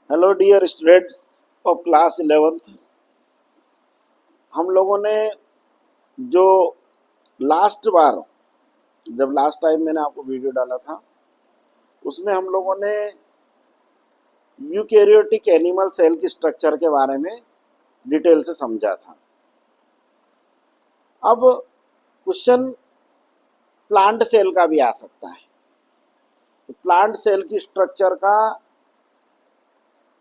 Hello dear students of class 11th। हम लोगों ने जो लास्ट बार जब लास्ट टाइम मैंने आपको वीडियो डाला था उसमें हम लोगों ने यूकैरियोटिक एनिमल सेल की स्ट्रक्चर के बारे में डिटेल से समझा था। अब क्वेश्चन प्लांट सेल का भी आ सकता है। तो प्लांट सेल की स्ट्रक्चर का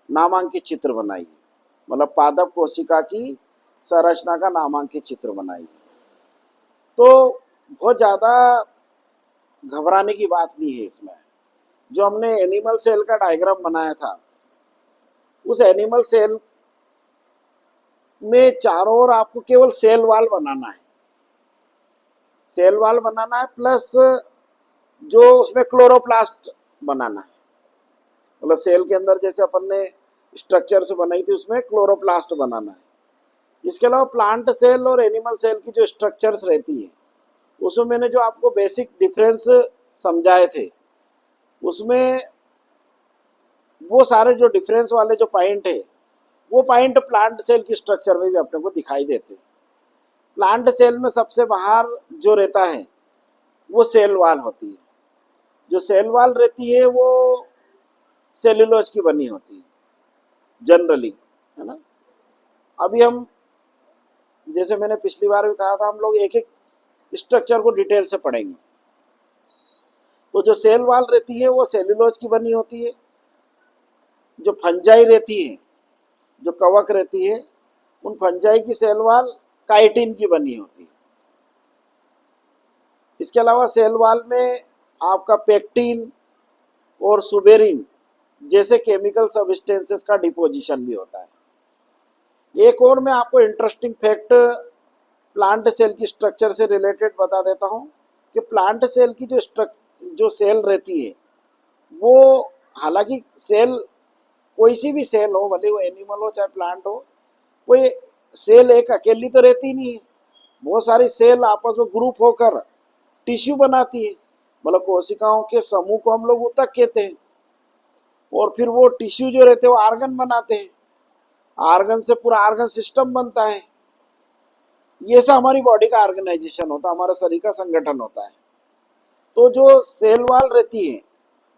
नामांकित चित्र बनाइए, मतलब पादप कोशिका की संरचना का नामांकित चित्र बनाइए। तो बहुत ज़्यादा घबराने की बात नहीं है इसमें। जो हमने एनिमल सेल का डायग्राम बनाया था उस एनिमल सेल में चारों ओर आपको केवल सेल वाल बनाना है, सेल वाल बनाना है, प्लस जो उसमें क्लोरोप्लास्ट बनाना है। मतलब सेल के अंदर जैसे अपन ने स्ट्रक्चर से बनाई थी उसमें क्लोरोप्लास्ट बनाना है। इसके अलावा प्लांट सेल और एनिमल सेल की जो स्ट्रक्चर्स रहती है उसमें मैंने जो आपको बेसिक डिफरेंस समझाए थे उसमें वो सारे जो डिफरेंस वाले जो पॉइंट है वो पॉइंट प्लांट सेल की स्ट्रक्चर में भी अपने को दिखाई देते हैं। प्लांट सेल में सबसे बाहर जो रहता है वो सेल वाल होती है। जो सेल वाल रहती है वो सेल्यूलोज की बनी होती है जनरली, है ना। अभी हम जैसे मैंने पिछली बार भी कहा था हम लोग एक एक स्ट्रक्चर को डिटेल से पढ़ेंगे। तो जो सेल वाल रहती है वो सेल्यूलोज की बनी होती है। जो फंजाई रहती है, जो कवक रहती है, उन फंजाई की सेल वाल काइटिन की बनी होती है। इसके अलावा सेल वाल में आपका पेक्टिन और सुबेरिन जैसे केमिकल सब्सटेंसेस का डिपोजिशन भी होता है। एक और मैं आपको इंटरेस्टिंग फैक्ट प्लांट सेल की स्ट्रक्चर से रिलेटेड बता देता हूँ कि प्लांट सेल की जो सेल रहती है वो, हालांकि सेल कोई सी भी सेल हो, भले वो एनिमल हो चाहे प्लांट हो, कोई सेल एक अकेली तो रहती नहीं है। बहुत सारी सेल आपस में ग्रुप होकर टिश्यू बनाती है। मतलब कोशिकाओं के समूह को हम लोग ऊतक कहते हैं। और फिर वो टिश्यू जो रहते हैं वो आर्गन बनाते हैं। आर्गन से पूरा आर्गन सिस्टम बनता है। ये सब हमारी बॉडी का ऑर्गेनाइजेशन होता है, हमारे शरीर का संगठन होता है। तो जो सेल वाल रहती है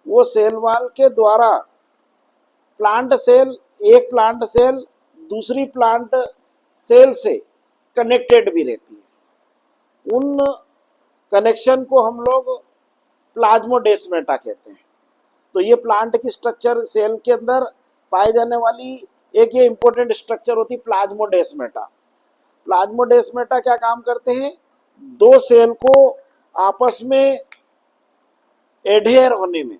वो सेल वाल के द्वारा प्लांट सेल, एक प्लांट सेल दूसरी प्लांट सेल से कनेक्टेड भी रहती है। उन कनेक्शन को हम लोग प्लाज्मोडेस्मेटा कहते हैं। तो ये प्लांट की स्ट्रक्चर सेल के अंदर पाए जाने वाली एक ये इंपॉर्टेंट स्ट्रक्चर होती है प्लाज्मोडेस्मेटा। प्लाज्मोडेस्मेटा क्या काम करते हैं? दो सेल को आपस में एडहेयर होने में,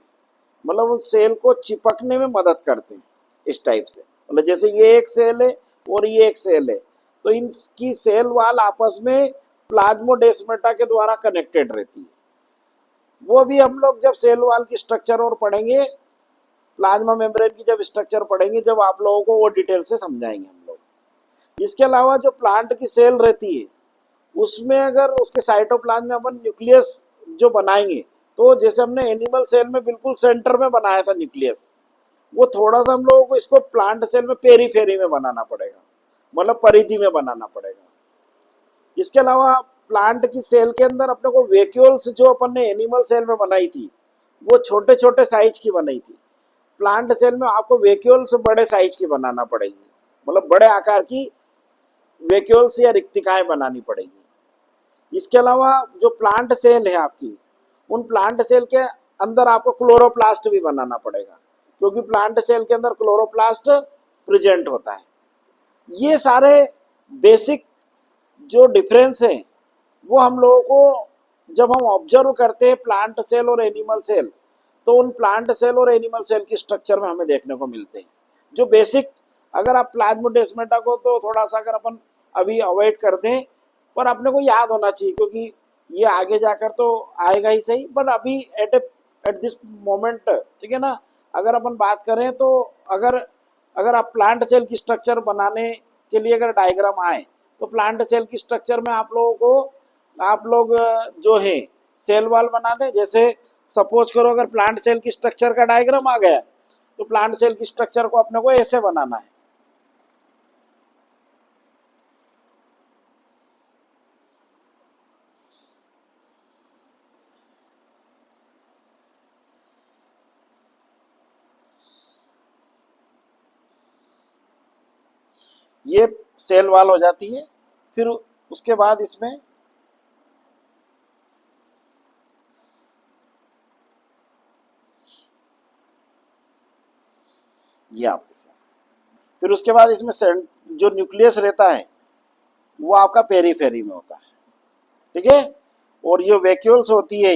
मतलब उन सेल को चिपकने में मदद करते हैं इस टाइप से। मतलब जैसे ये एक सेल है और ये एक सेल है तो इनकी सेल वाल आपस में प्लाज्मोडेस्मेटा के द्वारा कनेक्टेड रहती है। वो भी हम लोग जब सेल वाल की स्ट्रक्चर और पढ़ेंगे, प्लाज्मा मेम्ब्रेन की जब स्ट्रक्चर पढ़ेंगे, जब आप लोगों को वो डिटेल से समझाएंगे हम लोग। इसके अलावा जो प्लांट की सेल रहती है उसमें अगर उसके साइटोप्लाज्म में अपन न्यूक्लियस जो बनाएंगे, तो जैसे हमने एनिमल सेल में बिल्कुल सेंटर में बनाया था न्यूक्लियस, वो थोड़ा सा हम लोगों को इसको प्लांट सेल में पेरीफेरी में बनाना पड़ेगा, मतलब परिधि में बनाना पड़ेगा। इसके अलावा प्लांट की सेल के अंदर अपने को वैक्यूल्स जो अपन ने एनिमल सेल में बनाई थी वो छोटे छोटे साइज की बनाई थी। प्लांट सेल में आपको वैक्यूल्स बड़े साइज की बनाना पड़ेगी, मतलब बड़े आकार की वैक्यूल्स या रिक्तिकाएं बनानी पड़ेगी। इसके अलावा जो प्लांट सेल है आपकी, उन प्लांट सेल के अंदर आपको क्लोरोप्लास्ट भी बनाना पड़ेगा, क्योंकि प्लांट सेल के अंदर क्लोरोप्लास्ट प्रेजेंट होता है। ये सारे बेसिक जो डिफरेंस है वो हम लोगों को जब हम ऑब्जर्व करते हैं प्लांट सेल और एनिमल सेल, तो उन प्लांट सेल और एनिमल सेल की स्ट्रक्चर में हमें देखने को मिलते हैं। जो बेसिक, अगर आप प्लाज्मोडेस्मेटा को तो थोड़ा सा अगर अपन अभी अवॉइड कर दें, पर अपने को याद होना चाहिए क्योंकि ये आगे जाकर तो आएगा ही सही। बट अभी एट दिस मोमेंट, ठीक है ना, अगर अपन बात करें तो अगर अगर आप प्लांट सेल की स्ट्रक्चर बनाने के लिए अगर डायग्राम आए तो प्लांट सेल की स्ट्रक्चर में आप लोगों को, आप लोग जो है सेल वाल बना दें। जैसे सपोज करो अगर प्लांट सेल की स्ट्रक्चर का डायग्राम आ गया तो प्लांट सेल की स्ट्रक्चर को अपने को ऐसे बनाना है। ये सेल वॉल हो जाती है। फिर उसके बाद इसमें ये आपके सेल, फिर उसके बाद इसमें जो न्यूक्लियस रहता है वो आपका पेरीफेरी में होता है, ठीक है। और ये वैक्यूल्स होती है,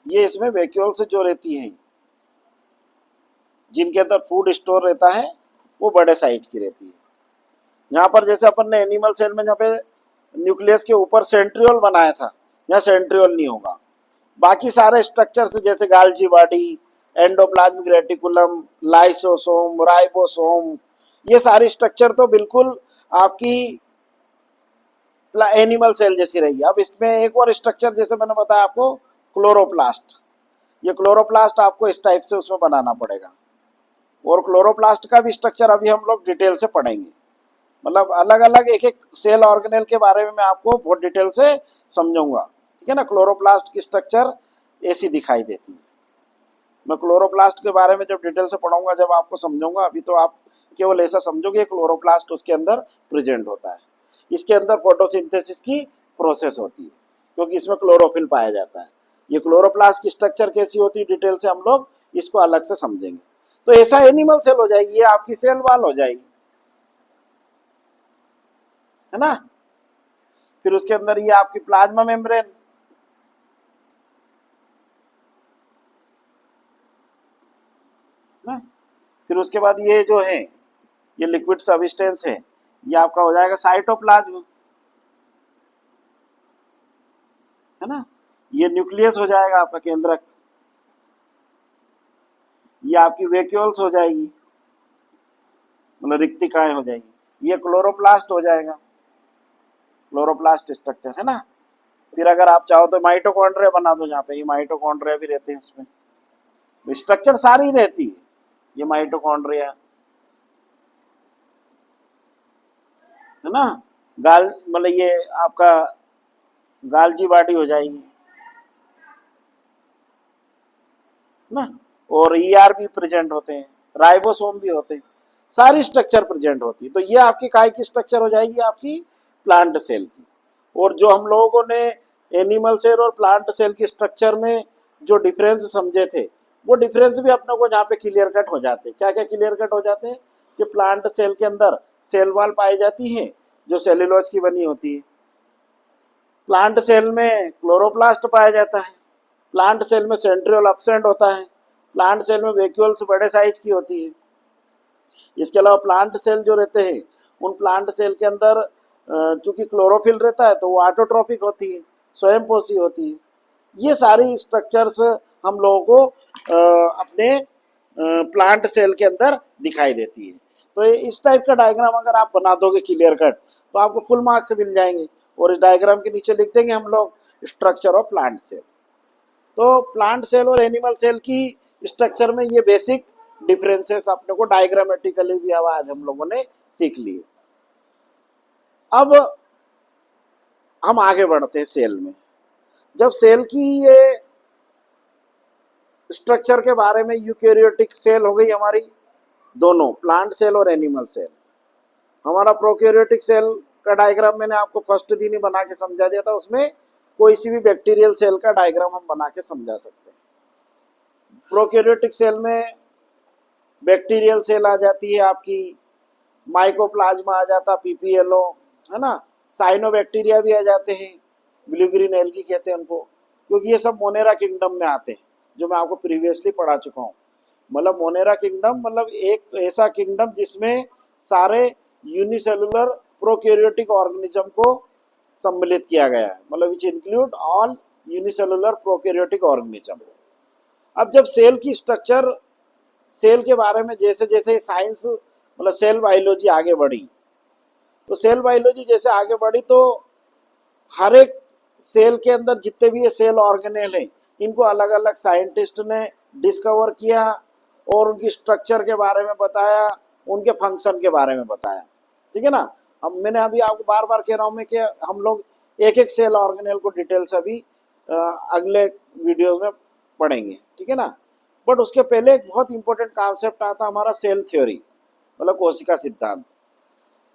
ये इसमें वैक्यूल्स जो रहती है जिनके अंदर फूड स्टोर रहता है वो बड़े साइज की रहती है। यहाँ पर जैसे अपन ने एनिमल सेल में जहाँ पे न्यूक्लियस के ऊपर सेंट्रियोल बनाया था, यहाँ सेंट्रियोल नहीं होगा। बाकी सारे स्ट्रक्चर्स जैसे गाल्जी body, endoplasmic reticulum, lysosome, ribosome, ये सारी स्ट्रक्चर तो बिल्कुल आपकी एनिमल सेल जैसी रही। अब इसमें एक और स्ट्रक्चर जैसे मैंने बताया आपको, क्लोरोप्लास्ट। ये क्लोरोप्लास्ट आपको इस टाइप से उसमें बनाना पड़ेगा, और क्लोरोप्लास्ट का भी स्ट्रक्चर अभी हम लोग डिटेल से पढ़ेंगे। मतलब अलग अलग एक एक सेल ऑर्गेनेल के बारे में मैं आपको बहुत डिटेल से समझाऊंगा, ठीक है ना। क्लोरोप्लास्ट की स्ट्रक्चर ऐसी दिखाई देती है। मैं क्लोरोप्लास्ट के बारे में जब डिटेल से पढ़ाऊंगा, जब आपको समझाऊंगा, अभी तो आप केवल ऐसा समझोगे क्लोरोप्लास्ट उसके अंदर प्रेजेंट होता है। इसके अंदर फोटोसिंथेसिस की प्रोसेस होती है, क्योंकि इसमें क्लोरोफिल पाया जाता है। ये क्लोरोप्लास्ट की स्ट्रक्चर कैसी होती है डिटेल से हम लोग इसको अलग से समझेंगे। तो ऐसा एनिमल सेल हो जाएगी, ये आपकी सेल वॉल हो जाएगी, है ना। फिर उसके अंदर ये आपकी प्लाज्मा मेम्ब्रेन, ना। फिर उसके बाद ये जो है ये लिक्विड सब्सटेंस है, ये आपका हो जाएगा साइटोप्लाज्म, है ना। ये न्यूक्लियस हो जाएगा आपका केंद्रक, ये आपकी वैक्यूल्स हो जाएगी, मतलब रिक्तिकाएं हो जाएगी। ये क्लोरोप्लास्ट हो जाएगा, क्लोरोप्लास्ट स्ट्रक्चर, है ना। फिर अगर आप चाहो तो माइटोकॉन्ड्रिया बना दो, जहाँ पे ये माइटोकॉन्ड्रिया भी रहते हैं, इसमें स्ट्रक्चर सारी रहती है। ये माइटोकॉन्ड्रिया, है ना। गाल मतलब ये आपका गाल्जी बॉडी हो जाएगी ना। और ईआर भी प्रेजेंट होते हैं, राइबोसोम भी होते हैं, सारी स्ट्रक्चर प्रेजेंट होती है। तो ये आपकी काय की स्ट्रक्चर हो जाएगी, आपकी प्लांट सेल की। और जो हम लोगों ने एनिमल सेल और प्लांट सेल की स्ट्रक्चर में जो डिफरेंस समझे थे, वो डिफरेंस भी अपने को जहाँ पे क्लियर कट हो जाते हैं। क्या क्या क्लियर कट हो जाते हैं कि प्लांट सेल के अंदर सेल वॉल पाई जाती है जो सेल्यूलोज की बनी होती है। प्लांट सेल में क्लोरोप्लास्ट पाया जाता है। प्लांट सेल में सेंट्रियोल एब्सेंट होता है। प्लांट सेल में वैक्यूल्स बड़े साइज की होती है। इसके अलावा प्लांट सेल जो रहते हैं, उन प्लांट सेल के अंदर चूंकि क्लोरोफिल रहता है तो वो ऑटोट्रोपिक होती है, स्वयंपोषी होती है। ये सारी स्ट्रक्चर्स हम लोगों को अपने प्लांट सेल के अंदर दिखाई देती है। तो इस टाइप का डायग्राम अगर आप बना दोगे क्लियर कट, तो आपको फुल मार्क्स मिल जाएंगे। और इस डायग्राम के नीचे लिख देंगे हम लोग स्ट्रक्चर ऑफ प्लांट सेल। तो प्लांट सेल और एनिमल सेल की स्ट्रक्चर में ये बेसिक डिफरेंसेस अपने को डायग्रामेटिकली भी आज हम लोगों ने सीख लिए। अब हम आगे बढ़ते हैं सेल में। जब सेल की ये स्ट्रक्चर के बारे में, यूकैरियोटिक सेल हो गई हमारी, दोनों प्लांट सेल और एनिमल सेल। हमारा प्रोकैरियोटिक सेल का डायग्राम मैंने आपको फर्स्ट दिन ही बना के समझा दिया था। उसमें कोई सी भी बैक्टीरियल सेल का डायग्राम हम बना के समझा सकते हैं। प्रोकैरियोटिक सेल में बैक्टीरियल सेल आ जाती है आपकी, माइकोप्लाज्मा आ जाता, पीपीएलओ, है ना। साइनोबैक्टीरिया भी आ जाते हैं, ब्लू ग्रीन एल्गी कहते हैं उनको, क्योंकि ये सब मोनेरा किंगडम में आते हैं, जो मैं आपको प्रीवियसली पढ़ा चुका हूँ। मतलब मोनेरा किंगडम मतलब एक ऐसा किंगडम जिसमें सारे यूनिसेलुलर प्रोकैरियोटिक ऑर्गेनिज्म को सम्मिलित किया गया है, मतलब which include all unicellular prokaryotic organism. अब जब सेल की स्ट्रक्चर, सेल के बारे में जैसे जैसे साइंस मतलब सेल बायोलॉजी आगे बढ़ी, तो सेल बायोलॉजी जैसे आगे बढ़ी तो हर एक सेल के अंदर जितने भी ये सेल ऑर्गेनेल हैं, इनको अलग अलग साइंटिस्ट ने डिस्कवर किया और उनकी स्ट्रक्चर के बारे में बताया, उनके फंक्शन के बारे में बताया। ठीक है ना। अब मैंने अभी आपको बार बार कह रहा हूँ मैं कि हम लोग एक एक सेल ऑर्गेनेल को डिटेल से अभी अगले वीडियो में पढ़ेंगे। ठीक है ना। बट उसके पहले एक बहुत इंपॉर्टेंट कॉन्सेप्ट आता हमारा सेल थ्योरी, मतलब कोशिका सिद्धांत।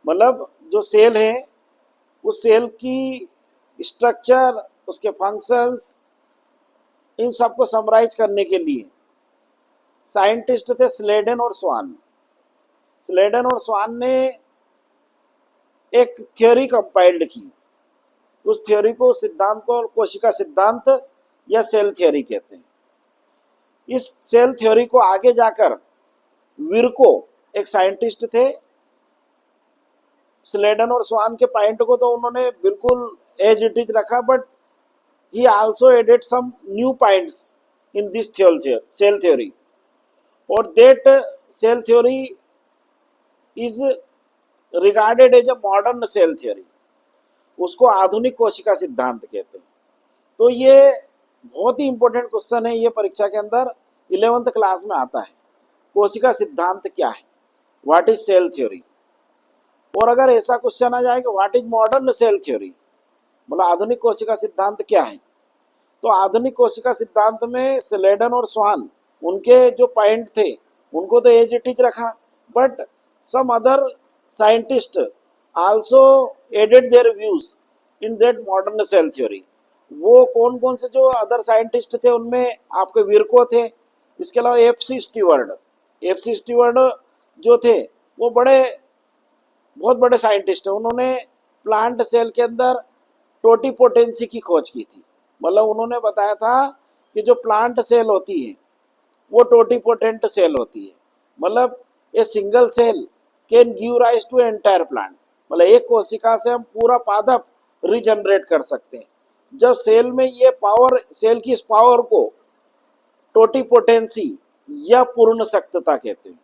मतलब जो सेल है उस सेल की स्ट्रक्चर, उसके फंक्शंस, इन सबको समराइज करने के लिए साइंटिस्ट थे स्लेडन और स्वान। स्लेडन और स्वान ने एक थ्योरी कंपाइल्ड की। उस थ्योरी को, सिद्धांत को कोशिका सिद्धांत या सेल थ्योरी कहते हैं। इस सेल थ्योरी को आगे जाकर विर्को, एक साइंटिस्ट थे, स्लेडन और स्वान के पॉइंट को तो उन्होंने बिल्कुल एज इट इज रखा, but he also added some new points in this cell theory, और that cell theory is regarded as a modern cell theory. उसको आधुनिक कोशिका सिद्धांत कहते हैं। तो ये बहुत ही इंपॉर्टेंट क्वेश्चन है, ये परीक्षा के अंदर 11th क्लास में आता है। कोशिका सिद्धांत क्या है, व्हाट इज सेल थ्योरी। और अगर ऐसा क्वेश्चन आ जाए कि what is modern cell theory, मतलब आधुनिक कोशिका सिद्धांत क्या है, तो आधुनिक कोशिका सिद्धांत में स्लेडन और स्वान, उनके जो पॉइंट थे उनको तो एज इट इज रखा, but some other scientist also added their views in that modern cell theory. वो कौन कौन से जो अदर साइंटिस्ट थे, उनमें आपके विर्को थे, इसके अलावा एफ.सी. स्टीवर्ड। एफ.सी. स्टीवर्ड जो थे वो बहुत बड़े साइंटिस्ट हैं। उन्होंने प्लांट सेल के अंदर टोटीपोटेंसी की खोज की थी। मतलब उन्होंने बताया था कि जो प्लांट सेल होती है वो टोटीपोटेंट सेल होती है। मतलब a single cell can give rise to entire plant. मतलब एक कोशिका से हम पूरा पादप रिजनरेट कर सकते हैं। जब सेल में ये पावर, सेल की इस पावर को टोटीपोटेंसी या पूर्ण शक्तता कहते हैं।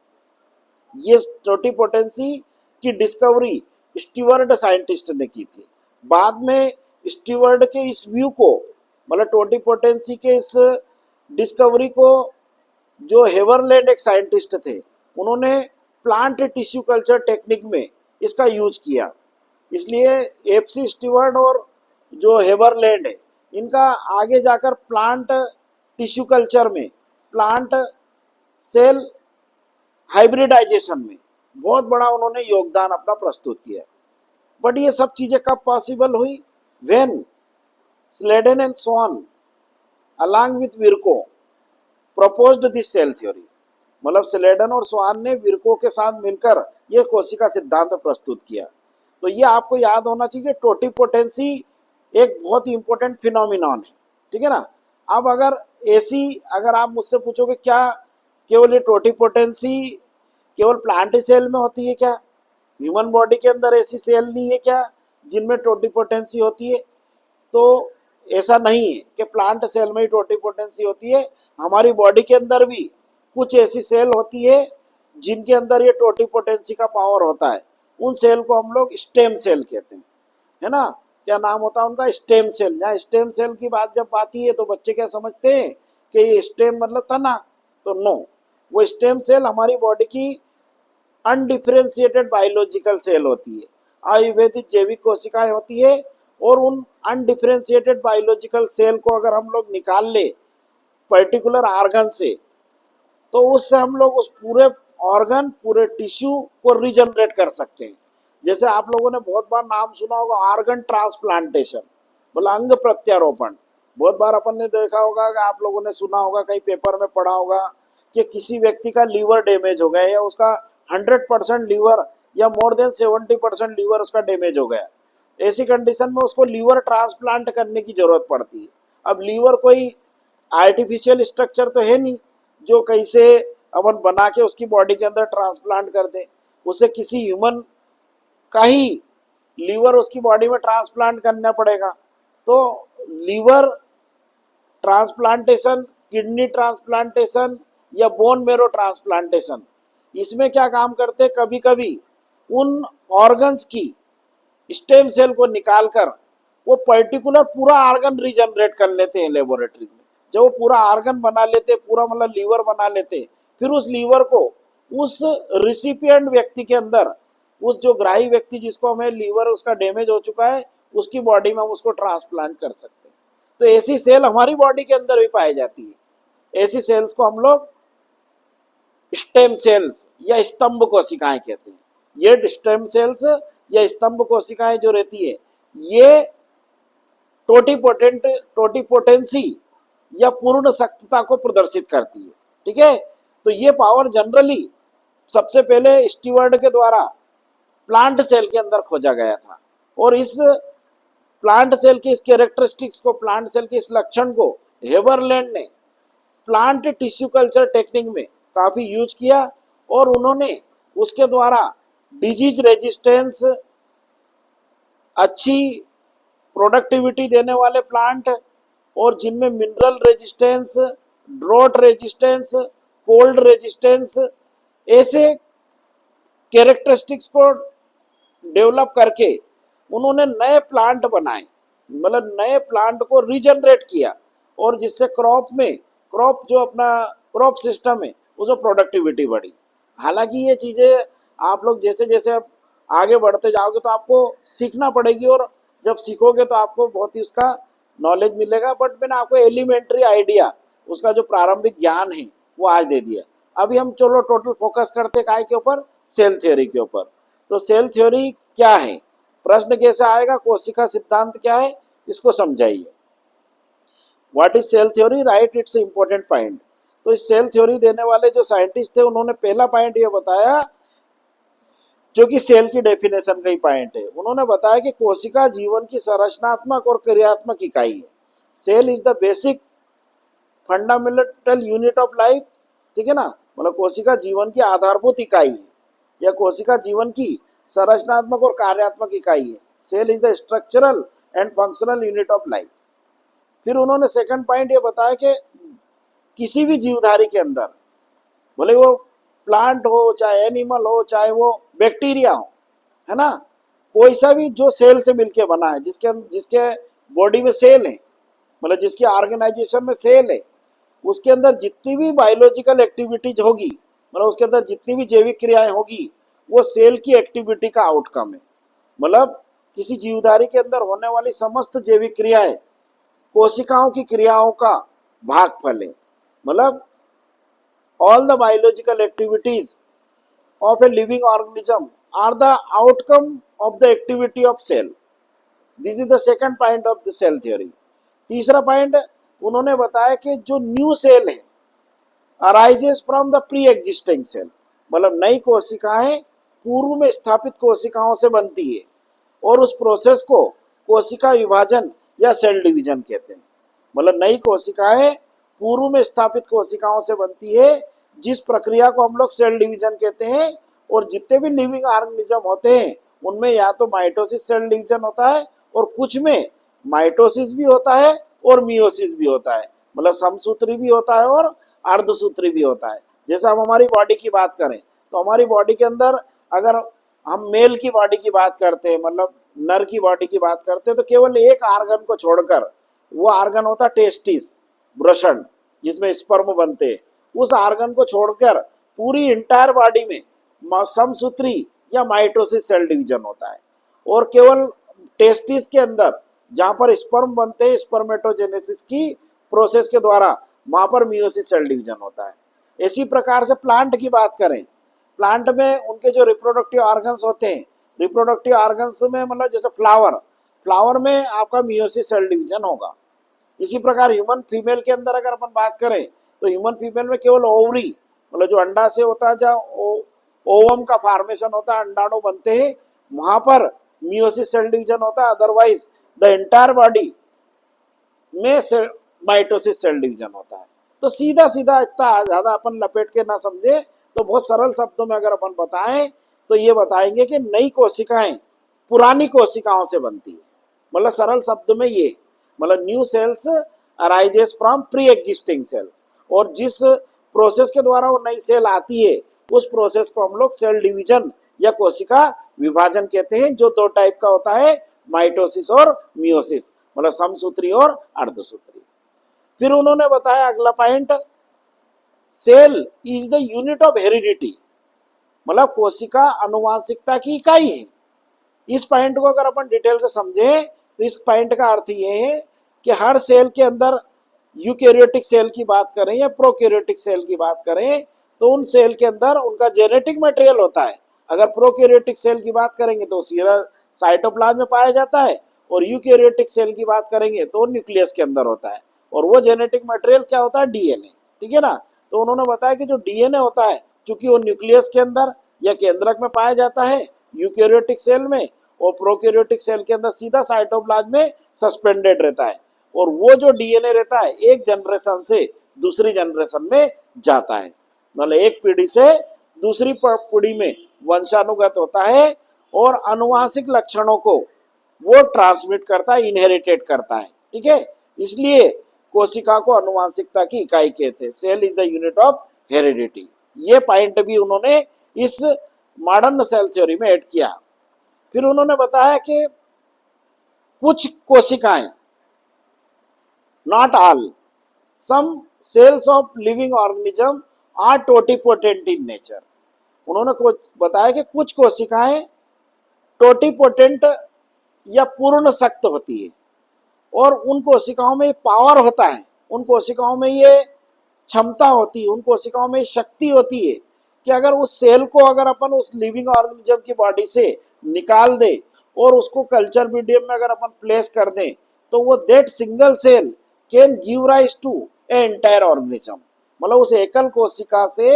ये टोटीपोटेंसी की डिस्कवरी स्टीवर्ड साइंटिस्ट ने की थी। बाद में स्टीवर्ड के इस व्यू को, मतलब टोटीपोटेंसी के इस डिस्कवरी को, जो हेवरलैंड एक साइंटिस्ट थे, उन्होंने प्लांट टिश्यू कल्चर टेक्निक में इसका यूज किया। इसलिए एफ.सी. स्टीवर्ड और जो हेवरलैंड है, इनका आगे जाकर प्लांट टिश्यू कल्चर में, प्लांट सेल हाइब्रिडाइजेशन में बहुत बड़ा उन्होंने योगदान अपना प्रस्तुत किया। बट ये सब चीजें कब पॉसिबल हुई, when Schleiden and Schwann along with Virchow proposed this cell theory. मतलब स्लेडन और स्वान ने विर्को के साथ मिलकर यह कोशिका सिद्धांत प्रस्तुत किया। तो ये आपको याद होना चाहिए, टोटीपोटेंसी एक बहुत ही इंपॉर्टेंट फिनोमिनॉन है। ठीक है ना। अब अगर आप मुझसे पूछोगे क्या केवल ये टोटीपोटेंसी केवल प्लांट सेल में होती है क्या, ह्यूमन बॉडी के अंदर ऐसी सेल नहीं है क्या जिनमें टोटीपोटेंसी होती है, तो ऐसा नहीं है कि प्लांट सेल में ही टोटीपोटेंसी होती है। हमारी बॉडी के अंदर भी कुछ ऐसी सेल होती है जिनके अंदर ये टोटीपोटेंसी का पावर होता है। उन सेल को हम लोग स्टेम सेल कहते हैं, है ना। क्या नाम होता है उनका, स्टेम सेल। जहाँ स्टेम सेल की बात जब आती है तो बच्चे क्या समझते हैं कि ये स्टेम मतलब तना, तो नो, वो स्टेम सेल हमारी बॉडी की अनडिफरेंशिएटेड बायोलॉजिकल सेल होती है। आयुर्वेदिक जैविक कोशिकाएं होती है, और उन अनडिफरेंशिएटेड बायोलॉजिकल सेल को अगर हम लोग निकाल ले पर्टिकुलर ऑर्गन से, तो उससे हम लोग उस पूरे ऑर्गन, पूरे टिश्यू को रिजनरेट कर सकते हैं। जैसे आप लोगों ने बहुत बार नाम सुना होगा ऑर्गन ट्रांसप्लांटेशन, मतलब अंग प्रत्यारोपण। बहुत बार अपन ने देखा होगा कि आप लोगों ने सुना होगा, कहीं पेपर में पढ़ा होगा कि किसी व्यक्ति का लीवर डैमेज हो गया, या उसका 100% लीवर या मोर देन 70% लीवर उसका डैमेज हो गया। ऐसी कंडीशन में उसको लीवर ट्रांसप्लांट करने की जरूरत पड़ती है। अब लीवर कोई आर्टिफिशियल स्ट्रक्चर तो है नहीं जो कहीं से अपन बना के उसकी बॉडी के अंदर ट्रांसप्लांट कर दे। उसे किसी ह्यूमन का ही लीवर उसकी बॉडी में ट्रांसप्लांट करना पड़ेगा। तो लीवर ट्रांसप्लांटेशन, किडनी ट्रांसप्लांटेशन या बोन मेरो ट्रांसप्लांटेशन, इसमें क्या काम करते, कभी कभी उन ऑर्गन्स की स्टेम सेल को निकालकर वो पर्टिकुलर पूरा ऑर्गन रिजनरेट कर लेते हैं लेबोरेटरी में। जब वो पूरा आर्गन बना लेते, पूरा मतलब लीवर बना लेते, फिर उस लीवर को उस रिसिपिएंट व्यक्ति के अंदर, उस जो ग्राही व्यक्ति जिसको हमें लीवर उसका डैमेज हो चुका है, उसकी बॉडी में हम उसको ट्रांसप्लांट कर सकते हैं। तो ऐसी सेल हमारी बॉडी के अंदर भी पाई जाती है। ऐसी सेल्स को हम लोग स्टेम सेल्स या स्तंभ कोशिकाएं कहते हैं। ये स्टेम सेल्स या स्तंभ कोशिकाएं जो रहती है, ये टोटिपोटेंसी या पूर्ण शक्तता को प्रदर्शित करती है। ठीक है, तो ये पावर जनरली सबसे पहले स्टीवर्ड के द्वारा प्लांट सेल के अंदर खोजा गया था, और इस प्लांट सेल की इस कैरेक्टरिस्टिक्स को, प्लांट सेल के इस लक्षण को हेबरलैंड ने प्लांट टिश्यू कल्चर टेक्निक में काफी यूज किया, और उन्होंने उसके द्वारा डिजीज रेजिस्टेंस, अच्छी प्रोडक्टिविटी देने वाले प्लांट, और जिनमें mineral resistance, drought resistance, cold resistance, ऐसे कैरेक्टरिस्टिक्स को डेवलप करके उन्होंने नए प्लांट बनाए, मतलब नए प्लांट को रीजनरेट किया, और जिससे क्रॉप जो अपना क्रॉप सिस्टम है उसमें प्रोडक्टिविटी बढ़ी। हालांकि ये चीज़ें आप लोग जैसे जैसे अब आगे बढ़ते जाओगे तो आपको सीखना पड़ेगी, और जब सीखोगे तो आपको बहुत ही उसका नॉलेज मिलेगा। बट मैंने आपको एलिमेंट्री आइडिया, उसका जो प्रारंभिक ज्ञान है वो आज दे दिया। अभी हम चलो टोटल फोकस करते हैं काय के ऊपर, सेल थ्योरी के ऊपर। तो सेल थ्योरी क्या है, प्रश्न कैसे आएगा, कोशिका सिद्धांत क्या है, इसको समझाइए। What is cell theory, right it's important point. तो इस सेल थ्योरी देने वाले जो साइंटिस्ट थे, उन्होंने पहला पॉइंट ये बताया, जो कि सेल की डेफिनेशन का ही पॉइंट है। उन्होंने बताया कि कोशिका जीवन की संरचनात्मक और क्रियात्मक इकाई है। Cell is the basic fundamental unit of life. ठीक है ना, मतलब कोशिका जीवन की आधारभूत इकाई है, या कोशिका जीवन की संरचनात्मक और कार्यात्मक इकाई है। Cell is the structural and functional unit of life. फिर उन्होंने सेकंड पॉइंट ये बताया कि किसी भी जीवधारी के अंदर, भले वो प्लांट हो, चाहे एनिमल हो, चाहे वो बैक्टीरिया हो, है ना, कोई सा भी जो सेल से मिलके बना है, जिसके बॉडी में सेल है, मतलब जिसकी ऑर्गेनाइजेशन में सेल है, उसके अंदर जितनी भी बायोलॉजिकल एक्टिविटीज होगी, मतलब उसके अंदर जितनी भी जैविक क्रियाएं होगी, वो सेल की एक्टिविटी का आउटकम है। मतलब किसी जीवधारी के अंदर होने वाली समस्त जैविक क्रियाएं कोशिकाओं की क्रियाओं का भागफल है। मतलब all the biological activities of a living organism are the outcome of the activity of cell. This is the second point of the cell theory. तीसरा पॉइंट उन्होंने बताया कि जो न्यू सेल है arises from the pre-existing cell, मतलब नई कोशिकाएं पूर्व में स्थापित कोशिकाओं से बनती है, और उस प्रोसेस को कोशिका विभाजन या सेल डिवीजन कहते हैं। मतलब नई कोशिकाएं पूर्व में स्थापित कोशिकाओं से बनती है, जिस प्रक्रिया को हम लोग सेल डिवीजन कहते हैं। और जितने भी लिविंग ऑर्गेनिज्म होते हैं उनमें या तो माइटोसिस सेल डिवीजन होता है, और कुछ में माइटोसिस भी होता है और मियोसिस भी होता है, मतलब समसूत्री भी होता है और अर्धसूत्री भी होता है। जैसे हम हमारी बॉडी की बात करें तो हमारी बॉडी के अंदर, अगर हम मेल की बॉडी की बात करते हैं, मतलब नर की बॉडी की बात करते हैं, तो केवल एक आर्गन को छोड़कर, वो आर्गन होता टेस्टिस, वृषण, जिसमें स्पर्म बनते हैं, उस आर्गन को छोड़कर पूरी इंटायर बॉडी में समसूत्री या माइटोसिस सेल डिवीजन होता है। और केवल टेस्टिस के अंदर जहां पर स्पर्म बनते हैं, स्पर्मेटोजेनेसिस की प्रोसेस के द्वारा, वहां पर मियोसिस सेल डिवीजन होता है। इसी प्रकार से प्लांट की बात करें, प्लांट में उनके जो रिप्रोडक्टिव ऑर्गन्स होते हैं, रिप्रोडक्टिव ऑर्गन्स में मतलब जैसे फ्लावर में आपका मियोसिस सेल डिवीजन होगा। इसी प्रकार ह्यूमन फीमेल के अंदर अगर अपन बात करें तो ह्यूमन फीमेल में केवल ओवरी, मतलब जो अंडा से होता है, जहाँ ओवम का फॉर्मेशन होता है, अंडाणु बनते हैं, वहां पर मियोसिस सेल डिवीजन होता है। अदरवाइज द एंटायर बॉडी में माइटोसिस सेल डिवीजन होता है। तो सीधा सीधा, इतना ज्यादा अपन लपेट के ना समझे, तो बहुत सरल शब्दों में अगर अपन बताएं तो ये बताएंगे कि नई कोशिकाएं पुरानी कोशिकाओं से बनती है। मतलब सरल शब्द में ये, मतलब new cells arises from pre existing sales, और जिस प्रोसेस के द्वारा वो नई सेल आती है उस प्रोसेस को हम लोग सेल डिवीजन या कोशिका विभाजन कहते हैं, जो दो टाइप का होता है, माइटोसिस और मियोसिस, मतलब समसूत्री और अर्धसूत्री। फिर उन्होंने बताया अगला point, cell is the unit of heredity, मतलब कोशिका अनुवांशिकता की इकाई है। इस पॉइंट को अगर अपन डिटेल से समझें तो इस पॉइंट का अर्थ ये है कि हर सेल के अंदर, यूकैरियोटिक सेल की बात करें या प्रोकैरियोटिक सेल की बात करें, तो उन सेल के अंदर उनका जेनेटिक मटेरियल होता है। अगर प्रोकैरियोटिक सेल की बात करेंगे तो सीधा साइटोप्लाज्म में पाया जाता है, और यूकैरियोटिक सेल की बात करेंगे तो न्यूक्लियस के अंदर होता है। और वो जेनेटिक मटेरियल क्या होता है? डीएनए। ठीक है ना? तो उन्होंने बताया कि जो डीएनए होता है, चूंकि वो न्यूक्लियस के अंदर या केंद्रक में पाया जाता है यूकैरियोटिक सेल में, और प्रोकैरियोटिक सेल के अंदर सीधा साइटोप्लाज्म में सस्पेंडेड रहता है। और वो जो डीएनए रहता है एक जनरेशन से दूसरी जनरेशन में जाता है, मतलब एक पीढ़ी से दूसरी पीढ़ी में वंशानुगत होता है, और अनुवांशिक लक्षणों को वो ट्रांसमिट करता है, इनहेरिटेट करता है। ठीक है, इसलिए कोशिका को अनुवांशिकता की इकाई कहते हैं। Cell is the unit of heredity. ये पॉइंट भी उन्होंने इस मॉडर्न सेल थ्योरी में ऐड किया। फिर उन्होंने बताया कि कुछ कोशिकाएं, not all, some cells of living organism are totipotent in nature. उन्होंने बताया कि कुछ कोशिकाएं टोटिपोटेंट या पूर्ण शक्त होती है, और उन कोशिकाओं में पावर होता है, उन कोशिकाओं में ये क्षमता होती है, उन कोशिकाओं में शक्ति होती है कि अगर उस सेल को अगर अपन उस लिविंग ऑर्गेनिज्म की बॉडी से निकाल दे और उसको कल्चर मीडियम में अगर अपन प्लेस कर दें, तो वो that single cell can give rise to a entire organism, मतलब उस एकल कोशिका से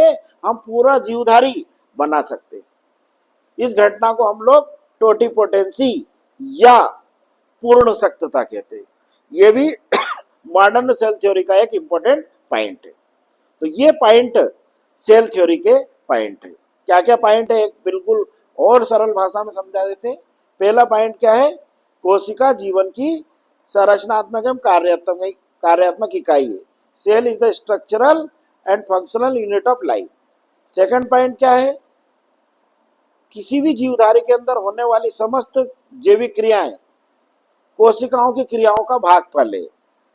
हम पूरा जीवधारी बना सकते। इस घटना को हम लोग टोटिपोटेंसी या पूर्ण शक्तता कहते हैं। ये भी मॉडर्न सेल थ्योरी का एक इंपॉर्टेंट पॉइंट है। तो ये पॉइंट सेल थ्योरी के पॉइंट है। क्या क्या पॉइंट है, एक बिल्कुल और सरल भाषा में समझा देते हैं। पहला पॉइंट क्या है? कोशिका जीवन की संरचनात्मक एवं कार्यात्मक इकाई है। Cell is the structural and functional unit of life. Second point क्या है? किसी भी जीवधारी के अंदर होने वाली समस्त जैविक क्रियाएं कोशिकाओं की क्रियाओं का भागफल है।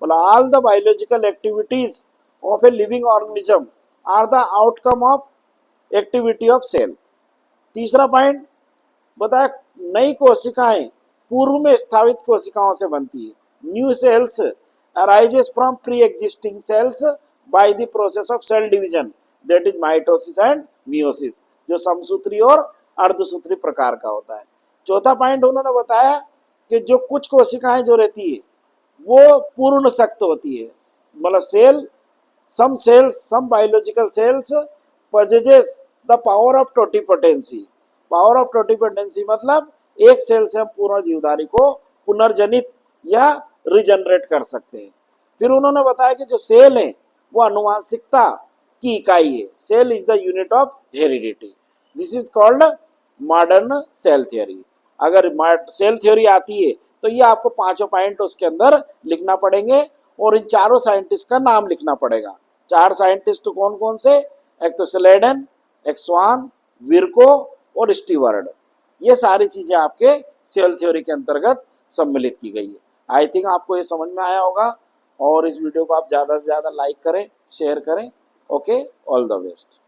बोला all the biological activities of a living organism are the outcome of activity of cell. तीसरा पॉइंट बताया, नई कोशिकाएं पूर्व में स्थापित कोशिकाओं से बनती है। New cells arises from pre existing cells by the process of cell division, that is mitosis and meiosis, जो समसूत्री और अर्धसूत्री प्रकार का होता है। चौथा पॉइंट उन्होंने बताया कि जो कुछ कोशिकाएं जो रहती है वो पूर्ण शक्त होती है, मतलब some biological cells possesses the power of totipotency। Power of totipotency मतलब एक सेल से हम पूर्ण जीवधारी को पुनर्जनित या रिजनरेट कर सकते हैं। फिर उन्होंने बताया कि जो सेल है वो अनुवांशिकता की इकाई है। Cell is the unit of heredity. This is called modern cell theory. अगर सेल थ्योरी आती है तो ये आपको पांचों पॉइंट उसके अंदर लिखना पड़ेंगे, और इन चारों साइंटिस्ट का नाम लिखना पड़ेगा। चार साइंटिस्ट कौन कौन से? एक तो स्लेडन, एक स्वान, विर्को और स्टीवर्ड। ये सारी चीजें आपके सेल थ्योरी के अंतर्गत सम्मिलित की गई है। आई थिंक आपको ये समझ में आया होगा, और इस वीडियो को आप ज़्यादा से ज़्यादा लाइक करें, शेयर करें। Okay, all the best.